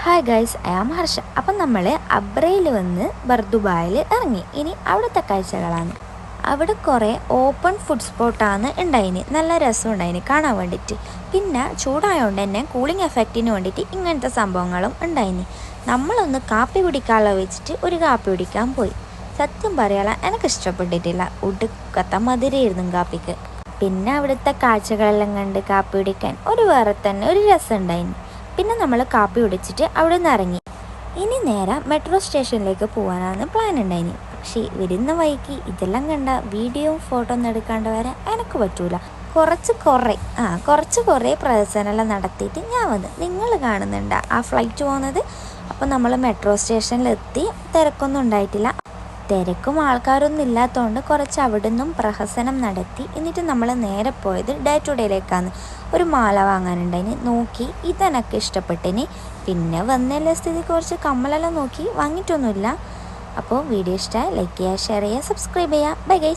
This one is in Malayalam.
Hi guys, I am Harsha. അപ്പം നമ്മൾ അബ്രയിൽ വന്ന് ബർദുബായിൽ ഇറങ്ങി. ഇനി അവിടുത്തെ കാഴ്ചകളാണ്. അവിടെ കുറേ ഓപ്പൺ ഫുഡ് സ്പോട്ടാണ് ഉണ്ടായിന്. നല്ല രസം ഉണ്ടായിന് കാണാൻ വേണ്ടിയിട്ട്. പിന്നെ ചൂടായതുകൊണ്ട് തന്നെ കൂളിംഗ് എഫക്റ്റിന് വേണ്ടിയിട്ട് ഇങ്ങനത്തെ സംഭവങ്ങളും ഉണ്ടായിന്. നമ്മളൊന്ന് കാപ്പി കുടിക്കാനുള്ള വെച്ചിട്ട് ഒരു കാപ്പി കുടിക്കാൻ പോയി. സത്യം പറയാല എനിക്ക് ഇഷ്ടപ്പെട്ടിട്ടില്ല. ഒടുക്കത്തെ മധുരമായിരുന്നു കാപ്പിക്ക്. പിന്നെ അവിടുത്തെ കാഴ്ചകളെല്ലാം കണ്ട് കാപ്പി കുടിക്കാൻ ഒരു വേറെ തന്നെ ഒരു രസം ഉണ്ടായിന്. പിന്നെ നമ്മൾ കാപ്പി കുടിച്ചിട്ട് അവിടെ നിന്ന് ഇറങ്ങി. ഇനി നേരെ മെട്രോ സ്റ്റേഷനിലേക്ക് പോകാനാണ് പ്ലാൻ ഉണ്ടായിന്. പക്ഷേ വരുന്ന വഴിക്ക് ഇതെല്ലാം കണ്ട വീഡിയോയും ഫോട്ടോ ഒന്നും എടുക്കാണ്ട് വരാൻ എനിക്ക് പറ്റൂല. കുറച്ച് കുറേ പ്രദർശനമെല്ലാം നടത്തിയിട്ട് ഞാൻ വന്ന്. നിങ്ങൾ കാണുന്നുണ്ട് ആ ഫ്ലൈറ്റ് പോകുന്നത്. അപ്പോൾ നമ്മൾ മെട്രോ സ്റ്റേഷനിലെത്തി. തിരക്കൊന്നും ഉണ്ടായിട്ടില്ല. തിരക്കും ആൾക്കാരൊന്നും ഇല്ലാത്തതുകൊണ്ട് കുറച്ച് അവിടെ നിന്നും പ്രഹസനം നടത്തി. എന്നിട്ട് നമ്മൾ നേരെ പോയത് ഡേ ടു ഡേയിലേക്കാണ്. ഒരു മാല വാങ്ങാനുണ്ടായിന്. നോക്കി ഇതെനക്ക് ഇഷ്ടപ്പെട്ടിനി. പിന്നെ വന്നല്ല സ്ഥിതി കുറച്ച് കമ്മലെല്ലാം നോക്കി വാങ്ങിയിട്ടൊന്നുമില്ല. അപ്പോൾ വീഡിയോ ഇഷ്ടമായി ലൈക്ക് ചെയ്യുക, ഷെയർ ചെയ്യുക, സബ്സ്ക്രൈബ് ചെയ്യുക. Bye guys.